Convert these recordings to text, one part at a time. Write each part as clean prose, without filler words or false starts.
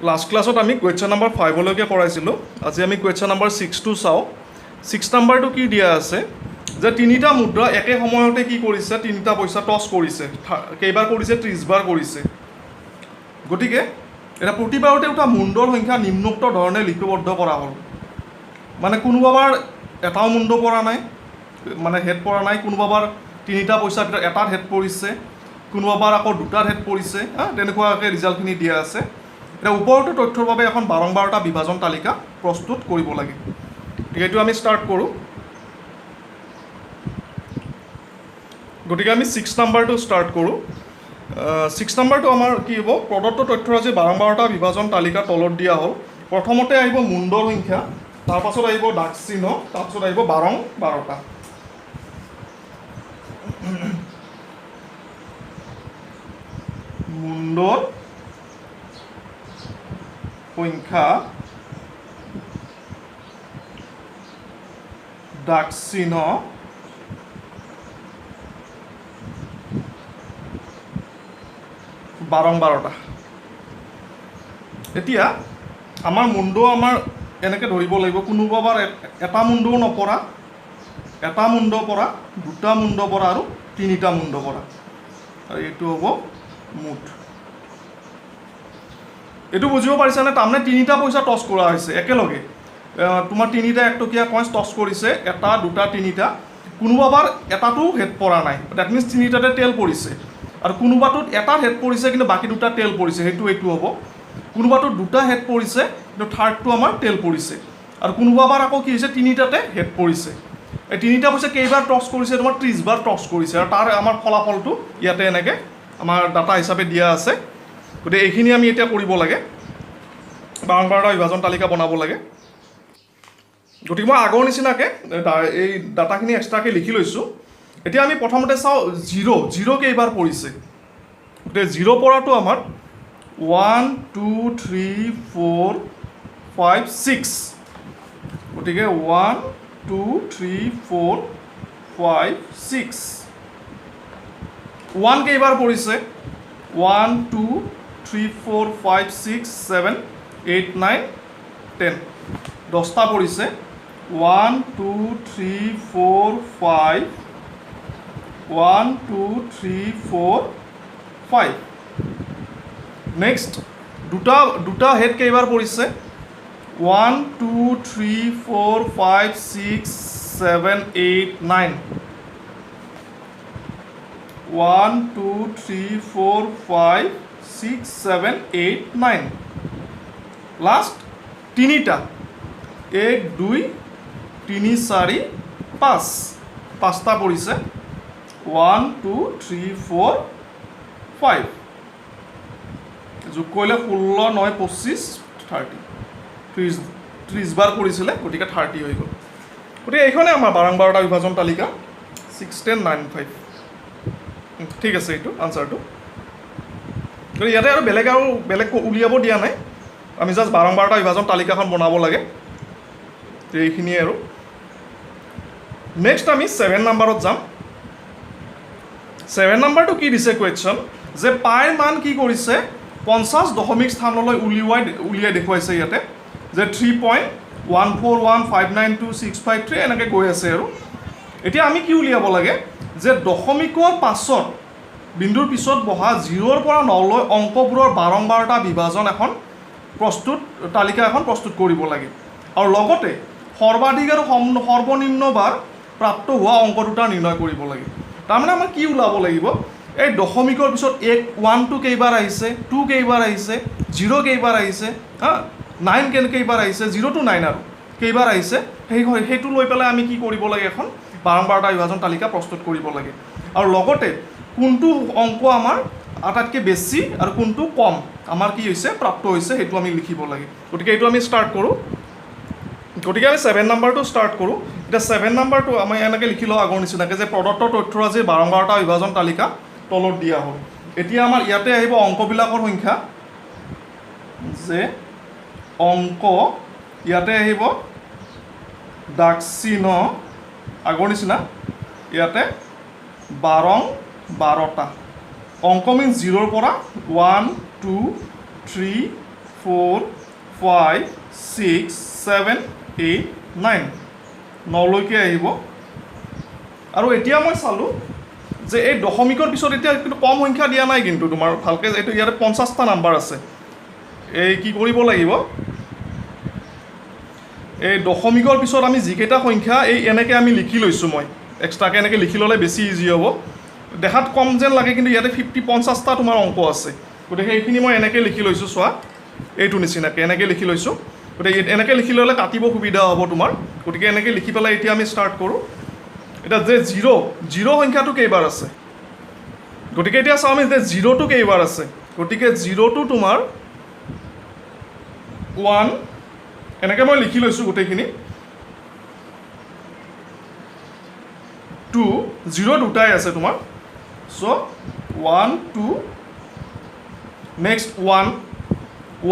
Last ক্লাছত আমি question number 5লৈকে কৰাইছিলোঁ। আজি আমি কুৱেশ্যন নম্বৰ 6টো চাওঁ। 6 নম্বৰটো কি দিয়া আছে যে তিনিটা মুদ্ৰা একে সময়তে কি কৰিছে, তিনিটা পইচা টছ কৰিছে। কেইবাৰ কৰিছে? 30 বাৰ কৰিছে। গতিকে এটা প্ৰতিবাৰতে উঠা মুণ্ডৰ সংখ্যা নিম্নোক্ত ধৰণে লিপিবদ্ধ কৰা হ'ল। মানে কোনোবাবাৰ এটাও মুণ্ড পৰা নাই, মানে হেড পৰা নাই। কোনোবাবাৰ তিনিটা পইচাৰ ভিতৰত এটাত হেড পৰিছে, কোনোবাবাৰ আকৌ দুটাত হেড পৰিছে। তেনেকুৱাকৈ ৰিজাল্টখিনি দিয়া আছে। এতিয়া ওপৰতো তথ্যৰ বাবে এখন বাৰম্বাৰতা বিভাজন তালিকা প্ৰস্তুত কৰিব লাগে। গতিকে এইটো আমি ষ্টাৰ্ট কৰোঁ। গতিকে আমি 6 নম্বৰটো ষ্টাৰ্ট কৰোঁ। 6 নম্বৰটো আমাৰ কি হ'ব? প্ৰদত্ত তথ্যৰাজি বাৰম্বাৰতা বিভাজন তালিকা তলত দিয়া হ'ল। প্ৰথমতে আহিব মুণ্ডৰ সংখ্যা, তাৰপাছত আহিব দাগ চিহ্ন, তাৰপাছত আহিব বাৰম্বাৰতা। মুণ্ডৰ সংখ্যা, দাগ চিহ্ন, বাৰম্বাৰতা। এতিয়া আমাৰ মুণ্ড আমাৰ এনেকৈ ধৰিব লাগিব। কোনোবাবাৰ এটা মুণ্ডও নপৰা, এটা মুণ্ড পৰা, দুটা মুণ্ড পৰা আৰু তিনিটা মুণ্ড পৰা। আৰু এইটো হ'ব মুঠ। এইটো বুজিব পাৰিছানে? তাৰমানে তিনিটা পইচা টছ কৰা হৈছে একেলগে। তোমাৰ তিনিটা একটকীয়া কইন্স টছ কৰিছে, এটা, দুটা, তিনিটা। কোনোবাবাৰ এটাতো হেড পৰা নাই, ডেট মিনছ তিনিটাতে তেল পৰিছে। আৰু কোনোবাটোত এটাত হেড পৰিছে কিন্তু বাকী দুটা তেল পৰিছে, এইটো হ'ব। কোনোবাটোত দুটা হেড পৰিছে কিন্তু থাৰ্ডটো আমাৰ তেল পৰিছে। আৰু কোনোবাবাৰ আকৌ কি হৈছে, তিনিটাতে হেড পৰিছে। এই তিনিটা পইচা কেইবাৰ টছ কৰিছে? তোমাৰ 30 বাৰ টছ কৰিছে। আৰু তাৰ আমাৰ ফলাফলটো ইয়াতে এনেকৈ আমাৰ ডাটা হিচাপে দিয়া আছে। গতিকে এইখিনি আমি এতিয়া কৰিব লাগে, বাৰম্বাৰতা বিভাজন তালিকা বনাব লাগে। গতিকে মই আগৰ নিচিনাকৈ এই ডাটাখিনি এক্সট্ৰাকৈ লিখি লৈছোঁ। এতিয়া আমি প্ৰথমতে চাওঁ জিৰ' কেইবাৰ পৰিছে। গতিকে 0 পৰাটো আমাৰ 1 2 3 4 5 6। গতিকে 1 2 3 4 5 6। 1 কেইবাৰ পৰিছে? 1 2 3 4 5 6 7 8 9 10। 10টা পৰিছে। 1 2 3 4 5 1 2 3 4 5। নেক্সট দুটা হেড কেইবাৰ পৰিছে? 1 2 3 4 5 6 7 8 9। 1 2 3 4 5 6 7 8 9। লাষ্ট তিনিটা, 1 2 3 4 5। 5টা পৰিছে। 1 2 3 4 5। যোগ কৰিলে 16 9 25 30। 30 বাৰ কৰিছিলে, গতিকে 30 হৈ গ'ল। গতিকে এইখনে আমাৰ বাৰম্বাৰতা বিভাজন তালিকা 6 10 9 5। ঠিক আছে, এইটো আনচাৰটো। গতিকে ইয়াতে আৰু বেলেগ উলিয়াব দিয়া নাই। আমি জাষ্ট বাৰম্বাৰতা বিভাজন তালিকাখন বনাব লাগে। এইখিনিয়ে আৰু। নেক্সট আমি 7 নম্বৰত যাম। 7 নম্বৰটো কি দিছে কুৱেশ্যন, যে পাইৰ মান কি কৰিছে? 50 দশমিক স্থানলৈ উলিয়াই দেখুৱাইছে ইয়াতে, যে 3.141592 এনেকৈ গৈ আছে আৰু। এতিয়া আমি কি উলিয়াব লাগে, যে দশমিকৰ পাছত, বিন্দুৰ পিছত বহা 0ৰ পৰা 9লৈ অংকবোৰৰ বাৰম্বাৰতা বিভাজন তালিকা এখন প্ৰস্তুত কৰিব লাগে। আৰু লগতে সৰ্বাধিক আৰু সৰ্বনিম্ন বাৰ প্ৰাপ্ত হোৱা অংক দুটা নিৰ্ণয় কৰিব লাগে। তাৰমানে আমাৰ কি ওলাব লাগিব, এই দশমিকৰ পিছত 1 কেইবাৰ আহিছে, 2 কেইবাৰ আহিছে, 0 কেইবাৰ আহিছে, 9 কেইবাৰ আহিছে, 0 to 9 আৰু কেইবাৰ আহিছে, সেইটো লৈ পেলাই আমি কি কৰিব লাগে, এখন বাৰম্বাৰতা বিভাজন তালিকা প্ৰস্তুত কৰিব লাগে। আৰু লগতে কোনটো অংক আমাৰ আটাইতকৈ বেছি আৰু কোনটো কম আমাৰ কি হৈছে, প্ৰাপ্ত হৈছে, সেইটো আমি লিখিব লাগে। গতিকে এইটো আমি ষ্টাৰ্ট কৰোঁ। গতিকে আমি 7 নম্বৰটো ষ্টাৰ্ট কৰোঁ। এতিয়া 7 নম্বৰটো আমি এনেকৈ লিখি লওঁ আগৰ নিচিনাকৈ, যে প্ৰদত্ত তথ্যৰাজিৰ বাৰম্বাৰতা বিভাজন তালিকা তলত দিয়া হ'ল। এতিয়া আমাৰ ইয়াতে আহিব অংকবিলাকৰ সংখ্যা, যে অংক ইয়াতে আহিব দাগ চিহ্ন আগৰ নিচিনা, ইয়াতে বাৰম্বাৰতা। অংক মিনছ 0ৰ পৰা 1 2 3 4 5 6 7 8 9 9লৈকে আহিব আৰু এতিয়া মই চালোঁ যে এই দশমিকৰ পিছত এতিয়া কিন্তু কম সংখ্যা দিয়া নাই কিন্তু তোমাৰ ভালকৈ এইটো ইয়াতে 50টা নাম্বাৰ আছে এই কি কৰিব লাগিব এই দশমিকৰ পিছত আমি যিকেইটা সংখ্যা এই এনেকৈ আমি লিখি লৈছোঁ মই এক্সট্ৰাকৈ এনেকৈ লিখি ল'লে বেছি ইজি হ'ব দেখাত কম যেন লাগে কিন্তু ইয়াতে 50টা তোমাৰ অংক আছে গতিকে এইখিনি মই এনেকৈ লিখি লৈছোঁ চোৱা এইটো নিচিনাকৈ এনেকৈ লিখি লৈছোঁ গতিকে এনেকৈ লিখি ল'লে কাটিব সুবিধা হ'ব তোমাৰ গতিকে এনেকৈ লিখি পেলাই এতিয়া আমি ষ্টাৰ্ট কৰোঁ এতিয়া যে জিৰ' সংখ্যাটো কেইবাৰ আছে গতিকে এতিয়া চাওঁ আমি যে জিৰ'টো কেইবাৰ আছে গতিকে জিৰ'টো তোমাৰ 1 এনেকৈ মই লিখি লৈছোঁ গোটেইখিনি 2 জিৰ' দুটাই আছে তোমাৰ চ' 1 2 নেক্সট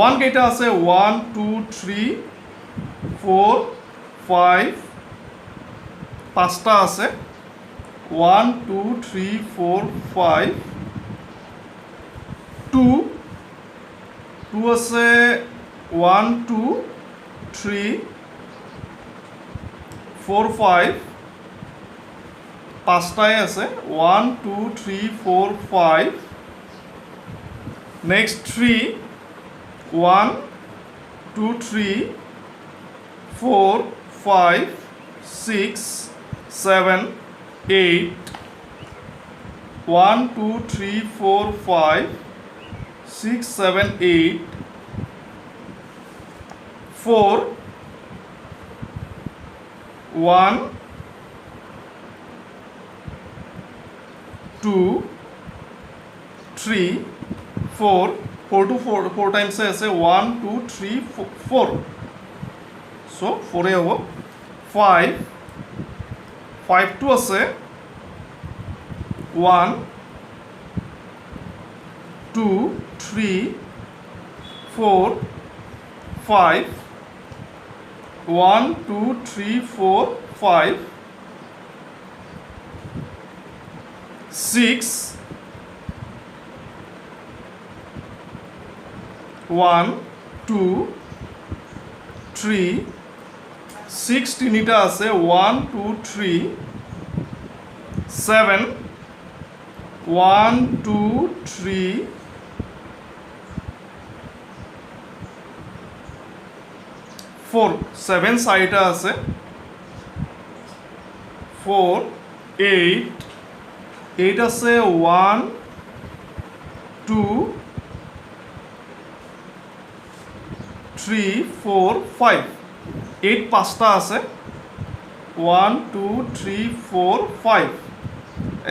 1 কেইটা আছে 1 2 3 4 5 5টা আছে 1 2 3 4 5 2 আছে 1 2 3 4 5 5টাই আছে 1 2 3 4 5 নেক্সট 3 1 2 3 4 5 6 7 8 1 2 3 4 5 6 7 8 4 1 2 3 4 4 to 4 times আছে 1 2 3 4 so 4 হ'ব 5 5টো আছে 1 2 3 4 5 1 2 3 4 5 6 1 2 3 6 তিনিটা আছে 1 2 3 7 1 2 3 4 7 চাৰিটা আছে 4 8 আছে 1 2 3 4 5 8 5টা আছে 1 2 3 4 5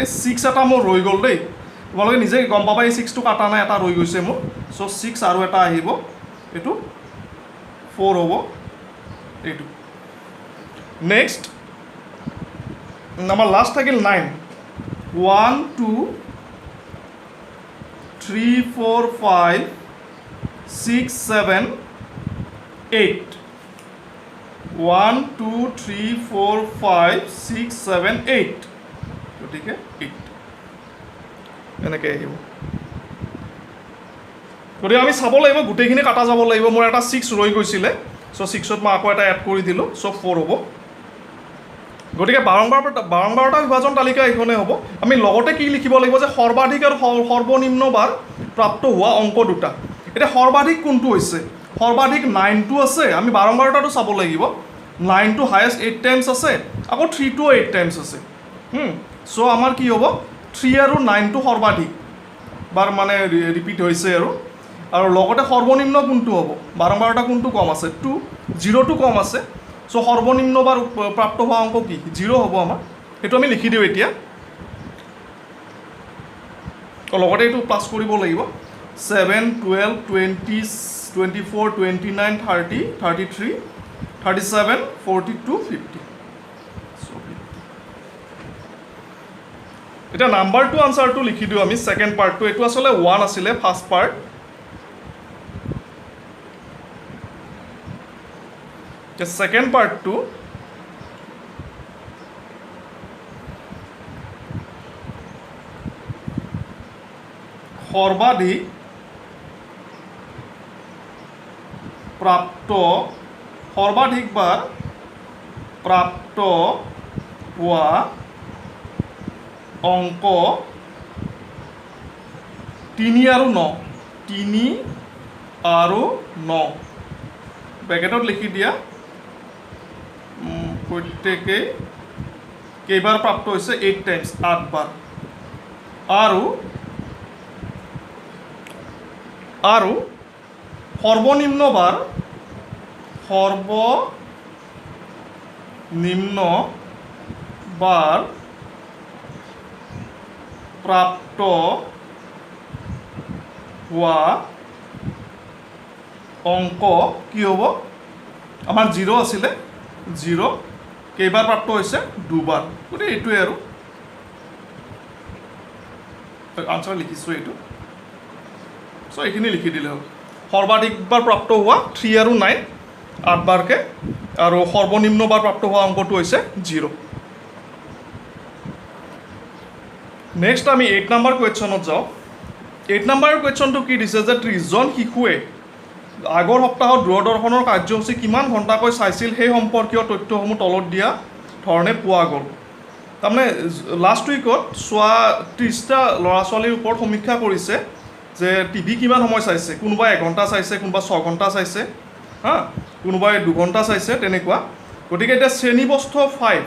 এই 6 এটা মোৰ ৰৈ গ'ল দেই তোমালোকে নিজে গম পাবা এই 6টো কাটা নাই এটা ৰৈ গৈছে মোৰ চ' 6 আৰু এটা আহিব এইটো 4 হ'ব এইটো নেক্সট আমাৰ লাষ্ট থাকিল 9 1 2 3 4 5 6 7 8 1 2 3 4 5 6 7 8 গতিকে 8 এনেকৈ আহিব গতিকে আমি চাব লাগিব গোটেইখিনি কাটা যাব লাগিব মোৰ এটা 6 ৰৈ গৈছিলে চ' 6ত মই আকৌ এটা এড কৰি দিলোঁ চ' 4 হ'ব গতিকে বাৰম্বাৰটা বিভাজন তালিকা এইখনেই হ'ব আমি লগতে কি লিখিব লাগিব যে সৰ্বাধিক আৰু সৰ্বনিম্ন বাৰ প্ৰাপ্ত হোৱা অংক দুটা এতিয়া সৰ্বাধিক কোনটো হৈছে সৰ্বাধিক 9টো আছে আমি বাৰম্বাৰটাটো চাব লাগিব 9টো হায়েষ্ট 8 টাইমছ আছে আকৌ 3টো 8 টাইমছ আছে চ' আমাৰ কি হ'ব 3 আৰু 9টো সৰ্বাধিক বাৰ মানে ৰিপিট হৈছে আৰু লগতে সৰ্বনিম্ন কোনটো হ'ব বাৰম্বাৰটা কোনটো কম আছে 2 0টো কম আছে চ' সৰ্বনিম্ন বাৰ প্ৰাপ্ত হোৱা অংক কি 0 হ'ব আমাৰ সেইটো আমি লিখি দিওঁ এতিয়া লগতে এইটো প্লাছ কৰিব লাগিব 7 12 20 24 29 30 33 37 42 50 এতিয়া নাম্বাৰ 2 আনচাৰটো লিখি দিওঁ আমি ছেকেণ্ড পাৰ্টটো এইটো আচলতে 1 আছিলে ফাৰ্ষ্ট পাৰ্ট ছেকেণ্ড পাৰ্টটো সৰ্বাধিক প্ৰাপ্ত সৰ্বাধিকবাৰ প্ৰাপ্ত হোৱা অংক 3 আৰু 9 3 আৰু 9 ব্ৰেকেটত লিখি দিয়া প্ৰত্যেকেই কেইবাৰ প্ৰাপ্ত হৈছে 8 টাইমছ 8 বাৰ আৰু সৰ্বনিম্ন বাৰ প্ৰাপ্ত হোৱা অংক কি হ'ব আমাৰ 0 আছিলে 0 কেইবাৰ প্ৰাপ্ত হৈছে 2 বাৰ গতিকে এইটোৱে আৰু আনচাৰ লিখিছোঁ এইটো চ' এইখিনি লিখি দিলে হ'ল সৰ্বাধিকবাৰ প্ৰাপ্ত হোৱা 3 আৰু 9 8 বাৰকৈ আৰু সৰ্বনিম্নবাৰ প্ৰাপ্ত হোৱা অংকটো হৈছে 0 নেক্সট আমি 8 নম্বৰ কুৱেশ্যনত যাওঁ 8 নম্বৰ কুৱেশ্যনটো কি দিছে যে 30জন শিশুৱে আগৰ সপ্তাহত দূৰদৰ্শনৰ কাৰ্যসূচী কিমান ঘণ্টাকৈ চাইছিল সেই সম্পৰ্কীয় তথ্যসমূহ তলত দিয়া ধৰণে পোৱা গ'ল তাৰমানে লাষ্ট উইকত চোৱা 30টা ল'ৰা ছোৱালীৰ ওপৰত সমীক্ষা কৰিছে যে টিভি কিমান সময় চাইছে কোনোবাই 1 ঘণ্টা চাইছে কোনোবাই 6 ঘণ্টা চাইছে হা কোনোবাই 2 ঘণ্টা চাইছে তেনেকুৱা গতিকে এতিয়া শ্ৰেণীবস্থ 5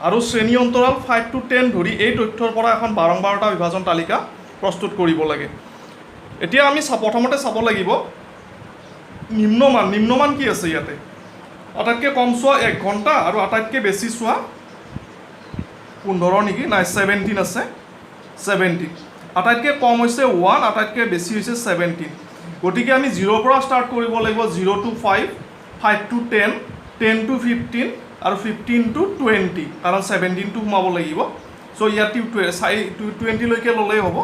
আৰু শ্ৰেণী অন্তৰাল 5 to 10 ধৰি এই তথ্যৰ পৰা এখন 12টা বিভাজন তালিকা প্ৰস্তুত কৰিব লাগে এতিয়া আমি প্ৰথমতে চাব লাগিব নিম্নমান কি আছে ইয়াতে আটাইতকৈ কম চোৱা 1 ঘণ্টা আৰু আটাইতকৈ বেছি চোৱা 15 নেকি নাই 17 আছে 17 আটাইতকৈ কম হৈছে 1 আটাইতকৈ বেছি হৈছে 17 গতিকে আমি 0 পৰা ষ্টাৰ্ট কৰিব লাগিব 0 to 5 5 to 10 10 to 15 আৰু 15 to 20 কাৰণ 17টো সোমাব লাগিব চ' ইয়াত 20 লৈকে ল'লেই হ'ব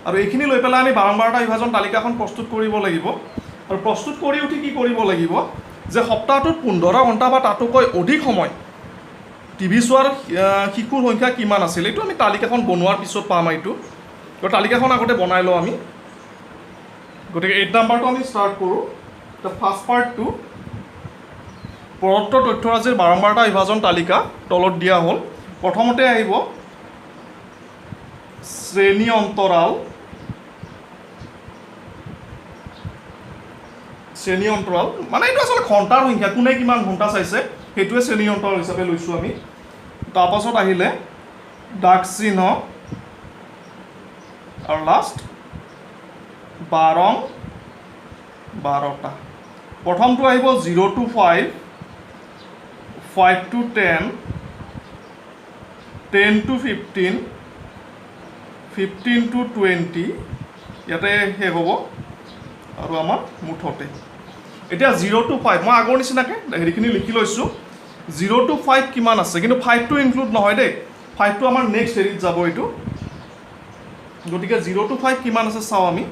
আৰু এইখিনি লৈ পেলাই আমি 12টা বিভাজন তালিকাখন প্ৰস্তুত কৰিব লাগিব আৰু প্ৰস্তুত কৰি উঠি কি কৰিব লাগিব যে সপ্তাহটোত 15 ঘণ্টা বা তাতোকৈ অধিক সময় টিভি চোৱাৰ শিশুৰ সংখ্যা কিমান আছিল এইটো আমি তালিকাখন বনোৱাৰ পিছত পাম এইটো তো তালিকাখন আগতে বনাই লওঁ আমি গতিকে 8 নম্বৰটো আমি ষ্টাৰ্ট কৰোঁ দ্য ফাৰ্ষ্ট পাৰ্টটো প্ৰদত্ত তথ্যৰাজিৰ 12টা বিভাজন তালিকা তলত দিয়া হ'ল প্ৰথমতে আহিব শ্ৰেণী অন্তৰাল মানে এইটো আচলতে ঘণ্টাৰ সংখ্যা কোনে কিমান ঘণ্টা চাইছে সেইটোৱে শ্ৰেণী অন্তৰাল হিচাপে লৈছোঁ আমি তাৰপাছত আহিলে দাগ চিহ্ন আৰু লাষ্ট 12টা প্ৰথমটো আহিব 0 to 5 5 to 10 10 to 15 15 to 20 ইয়াতে শেষ হ'ব আৰু আমাৰ মুঠতে এতিয়া 0 to 5 মই আগৰ নিচিনাকৈ হেৰিখিনি লিখি লৈছোঁ 0 to 5 কিমান আছে কিন্তু 5টো ইনক্লুড নহয় দেই 5টো আমাৰ নেক্সট হেৰিত যাব এইটো গতিকে 0 to 5 কিমান আছে চাওঁ আমি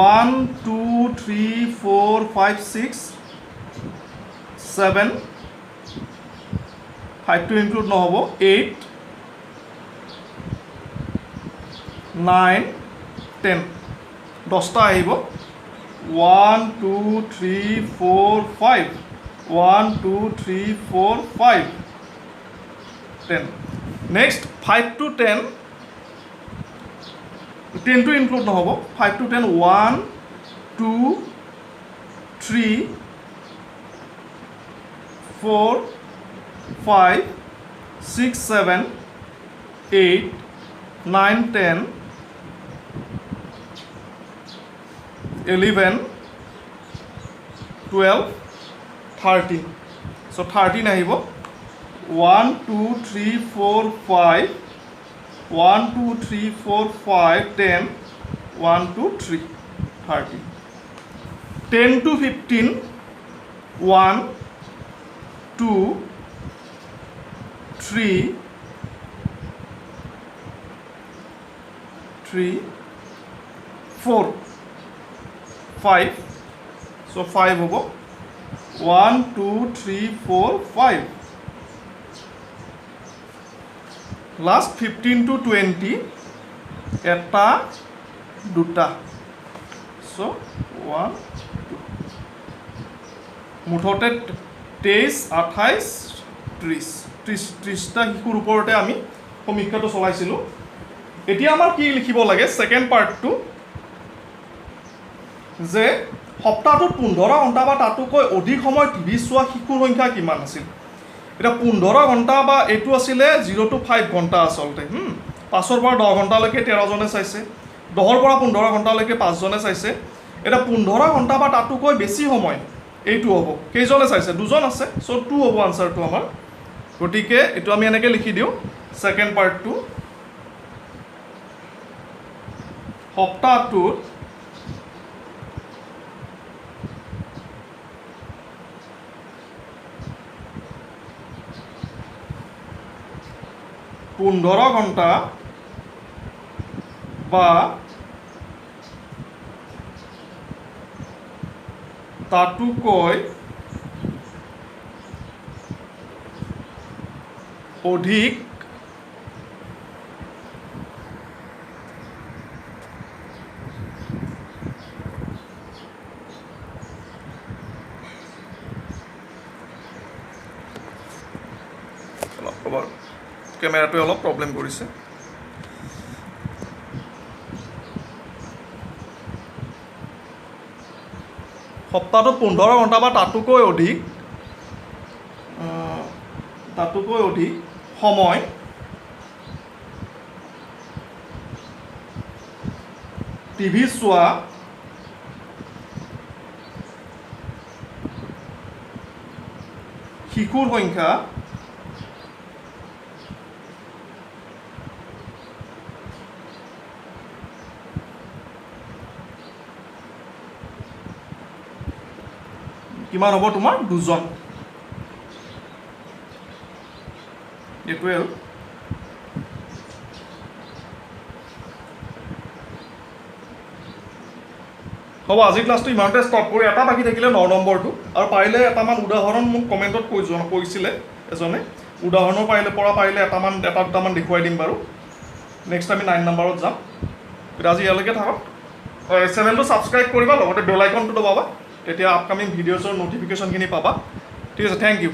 1 2 3 4 5 6 7 5টো ইনক্লুড নহ'ব 8 9 10 10টা আহিব 1 2 3 4 5 1 2 3 4 5 10 নেক্সট 5 to 10 10টো ইনক্লুড নহ'ব 5 to 10 1 2 3 4 5 6 7 8 9 10 11 12 13 so 13 আহিব 1 2 3 4 5 1 2 3 4 5 10 1 2 3 13 10 to 15 1 2 3 4 5 so 5 হ'ব 1 2 3 4 5 লাষ্ট 15 to 20 এটা দুটা so 1 2 মুঠতে 23, 28, 30টা শিশুৰ ওপৰতে আমি সমীক্ষাটো চলাইছিলোঁ। এতিয়া আমাৰ কি লিখিব লাগে ছেকেণ্ড পাৰ্টটো, যে সপ্তাহটোত 15 ঘণ্টা বা তাতোকৈ অধিক সময় টিভি চোৱা শিশুৰ সংখ্যা কিমান আছিল। এতিয়া 15 ঘণ্টা বা এইটো আছিলে 0 to 5 ঘণ্টা আচলতে। 5ৰ পৰা 10 ঘণ্টালৈকে 13জনে চাইছে, 10ৰ পৰা 15 ঘণ্টালৈকে 5জনে চাইছে। এতিয়া 15 ঘণ্টা বা তাতোকৈ বেছি সময় এইটো হ'ব, কেইজনে চাইছে? 2জন আছে, চ' 2 হ'ব আনচাৰটো আমাৰ। গতিকে এইটো আমি এনেকৈ লিখি দিওঁ ছেকেণ্ড পাৰ্টটো, সপ্তাহটোত 15 ঘণ্টা বা তাতোকৈ অধিক কেমেৰাটোৱে অলপ প্ৰব্লেম কৰিছে। সপ্তাহটোত 15 ঘণ্টা বা তাতোকৈ অধিক সময় টিভি চোৱা শিশুৰ সংখ্যা কিমান হ'ব তোমাৰ? 2জন। এইটোৱে আৰু হ'ব। আজি ক্লাছটো ইমানতে ষ্টপ কৰি এটা বাকী থাকিলে 9 নম্বৰটো, আৰু পাৰিলে এটামান উদাহৰণ মোক কমেণ্টত কৈছিলে এজনে, উদাহৰণৰ পাৰিলে এটা দুটামান দেখুৱাই দিম বাৰু। নেক্সট আমি 9 নম্বৰত যাম। এতিয়া আজি ইয়ালৈকে থাকক। চেনেলটো ছাবস্ক্ৰাইব কৰিবা, লগতে বেল আইকনটো দবাবা, তেতিয়া আপকামিং ভিডিঅ'ছৰ ন'টিফিকেশ্যনখিনি পাবা। ঠিক আছে, থেংক ইউ।